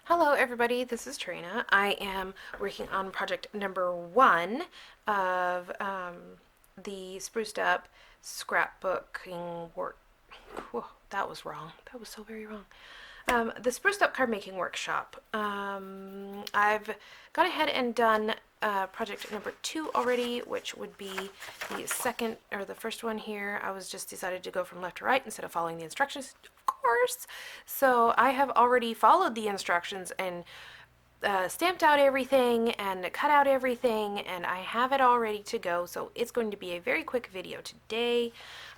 Hello everybody, this is Trina. I am working on project number 1 of the Spruced Up scrapbooking work. Whoa, that was wrong. That was so very wrong. The Spruced Up Cardmaking workshop. I've gone ahead and done project number 2 already, which would be the second or the first one here. I was just decided to go from left to right instead of following the instructions, of course. So I have already followed the instructions and stamped out everything and cut out everything, and I have it all ready to go. So it's going to be a very quick video today,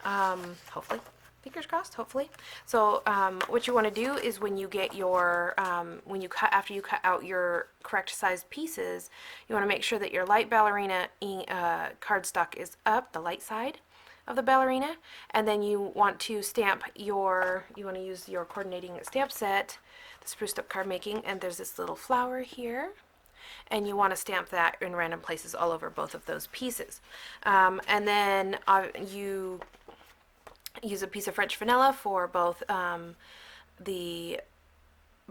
hopefully. Fingers crossed, hopefully. So what you want to do is when you get your, after you cut out your correct size pieces, you want to make sure that your light ballerina cardstock is up, the light side of the ballerina, and then you want to stamp your, you want to use your coordinating stamp set, the Spruced Up Cardmaking, and there's this little flower here, and you want to stamp that in random places all over both of those pieces. And then you use a piece of French vanilla for both the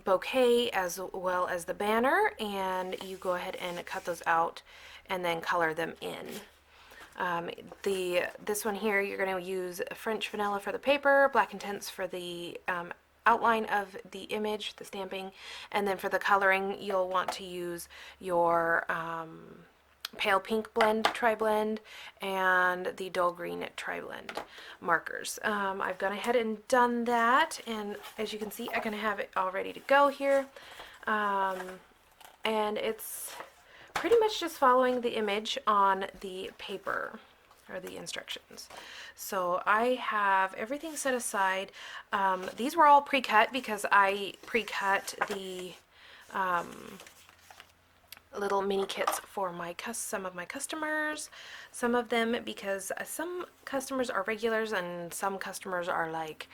bouquet as well as the banner, and you go ahead and cut those out and then color them in. This one here, you're going to use French vanilla for the paper, Black Intense for the outline of the image, the stamping, and then for the coloring, you'll want to use your pale pink blend, tri-blend, and the dull green tri-blend markers. I've gone ahead and done that, and as you can see, I'm going to have it all ready to go here. And it's pretty much just following the image on the paper, or the instructions. So I have everything set aside. These were all pre-cut because I pre-cut the little mini kits for some of my customers. Some of them because some customers are regulars and some customers are like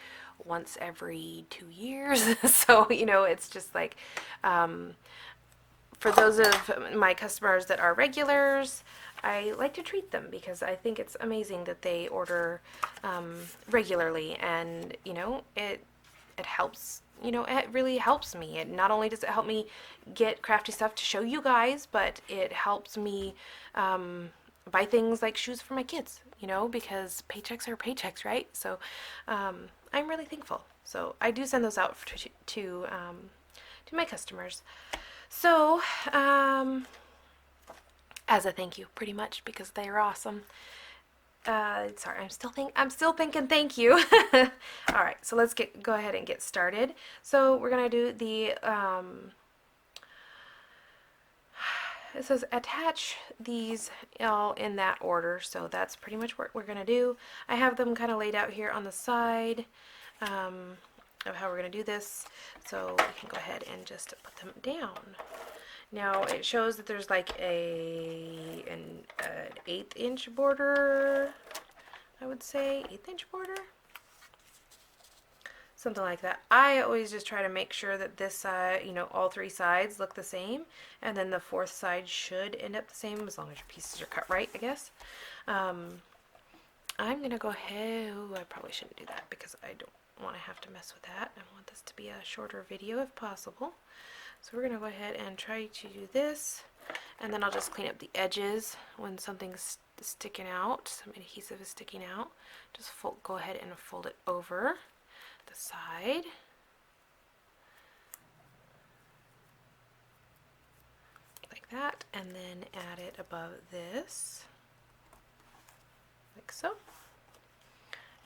once every 2 years. So, you know, it's just like, for those of my customers that are regulars, I like to treat them because I think it's amazing that they order regularly, and you know, it helps. You know, it really helps me. It not only does it help me get crafty stuff to show you guys, but it helps me buy things like shoes for my kids. You know, because paychecks are paychecks, right? So I'm really thankful. So I do send those out to my customers. So, as a thank you, pretty much, because they are awesome. Sorry, I'm still thinking thank you. All right, so let's go ahead and get started. So we're gonna do the, it says attach these all in that order, so that's pretty much what we're gonna do. I have them kind of laid out here on the side of how we're gonna do this, so we can go ahead and just put them down. Now it shows that there's like an 1/8 inch border, I would say, 1/8 inch border, something like that. I always just try to make sure that this side, you know, all 3 sides look the same, and then the 4th side should end up the same as long as your pieces are cut right, I guess. I'm gonna go ahead, ooh, I probably shouldn't do that because I don't want to have to mess with that. I want this to be a shorter video if possible. So we're going to go ahead and try to do this, and then I'll just clean up the edges when something's sticking out, some adhesive is sticking out. Just go ahead and fold it over the side. Like that, and then add it above this, like so.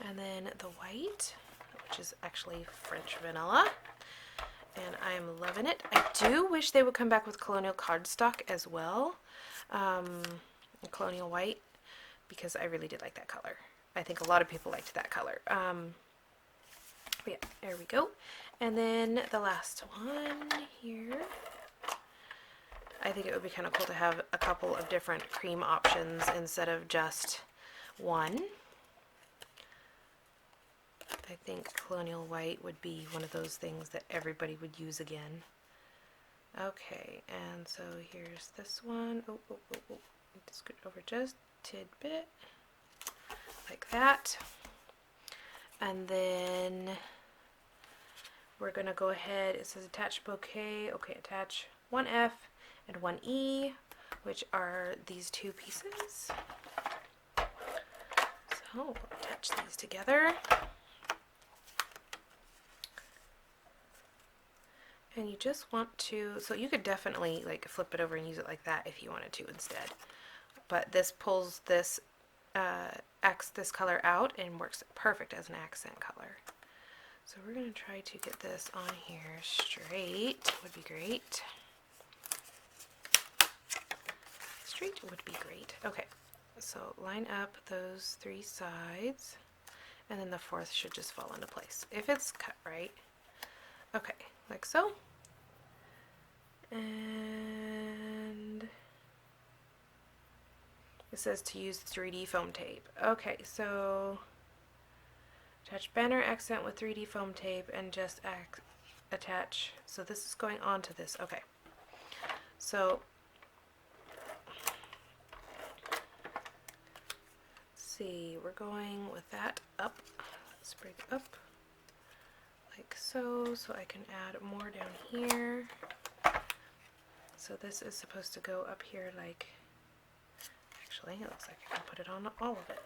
And then the white, which is actually French vanilla, and I'm loving it. I do wish they would come back with colonial cardstock as well, colonial white, because I really did like that color. I think a lot of people liked that color. But yeah, there we go. And then the last one here. I think it would be kind of cool to have a couple of different cream options instead of just one. I think colonial white would be one of those things that everybody would use again. Okay, and so here's this one. Oh, just scoot over just a tidbit, like that. And then we're going to go ahead, it says attach bouquet, okay, attach one F and one E, which are these two pieces. So we'll attach these together. And you just want to, so you could definitely like flip it over and use it like that if you wanted to instead. But this pulls this, this color out and works perfect as an accent color. So we're going to try to get this on here straight, would be great. Straight would be great. Okay, so line up those three sides, and then the fourth should just fall into place, if it's cut right. Okay, like so. And it says to use 3D foam tape. Okay, so attach banner accent with 3D foam tape and just attach. So this is going onto this. Okay, so see, we're going with that up. Let's break up like so, so I can add more down here. So this is supposed to go up here like, actually it looks like I can put it on all of it.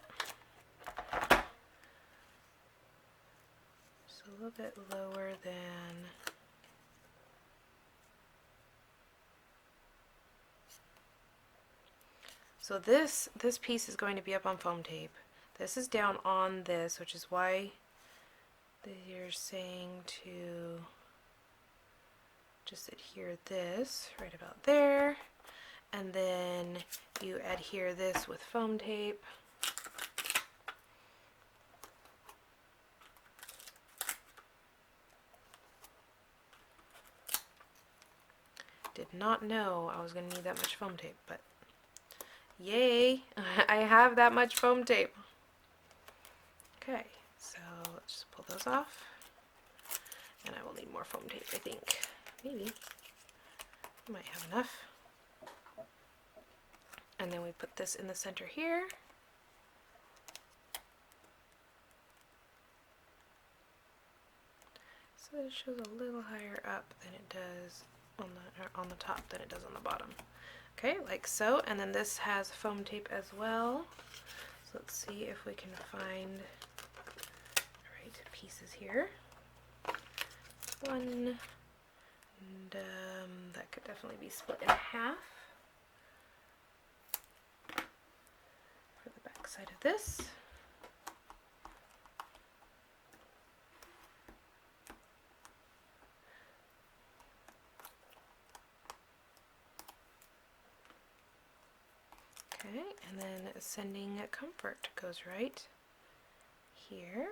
Just a little bit lower than, so this piece is going to be up on foam tape. This is down on this, which is why they're saying to just adhere this right about there, and then you adhere this with foam tape. Did not know I was going to need that much foam tape, but yay, I have that much foam tape. Okay, so let's just pull those off, and I will need more foam tape, I think. Maybe. I might have enough. And then we put this in the center here. So it shows a little higher up than it does on the top than it does on the bottom. Okay, like so. And then this has foam tape as well. So let's see if we can find the right pieces here. One. And that could definitely be split in half for the back side of this. Okay, and then sending comfort goes right here,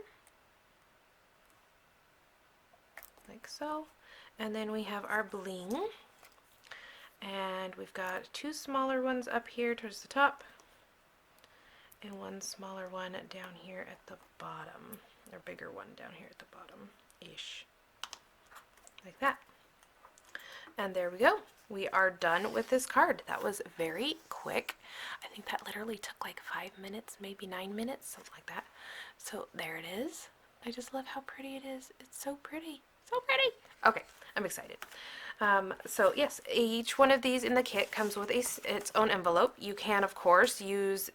like so. And then we have our bling, and we've got two smaller ones up here towards the top and one smaller one down here at the bottom, or bigger one down here at the bottom-ish, like that. And there we go. We are done with this card. That was very quick. I think that literally took like 5 minutes, maybe 9 minutes, something like that. So there it is. I just love how pretty it is. It's so pretty. So pretty. Okay, I'm excited. So yes, each one of these in the kit comes with its own envelope. You can, of course, use,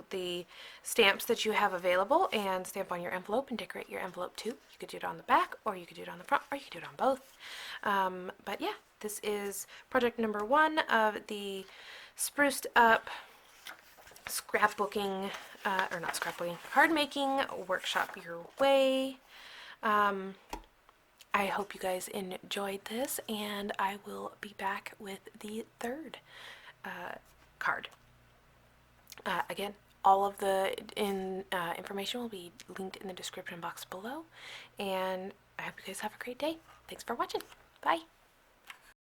the stamps that you have available and stamp on your envelope and decorate your envelope too. You could do it on the back, or you could do it on the front, or you could do it on both. But yeah, this is project number 1 of the Spruced Up scrapbooking, or not scrapbooking, card making workshop your way. I hope you guys enjoyed this, and I will be back with the third card. Again, all of the information will be linked in the description box below, and I hope you guys have a great day. Thanks for watching. Bye.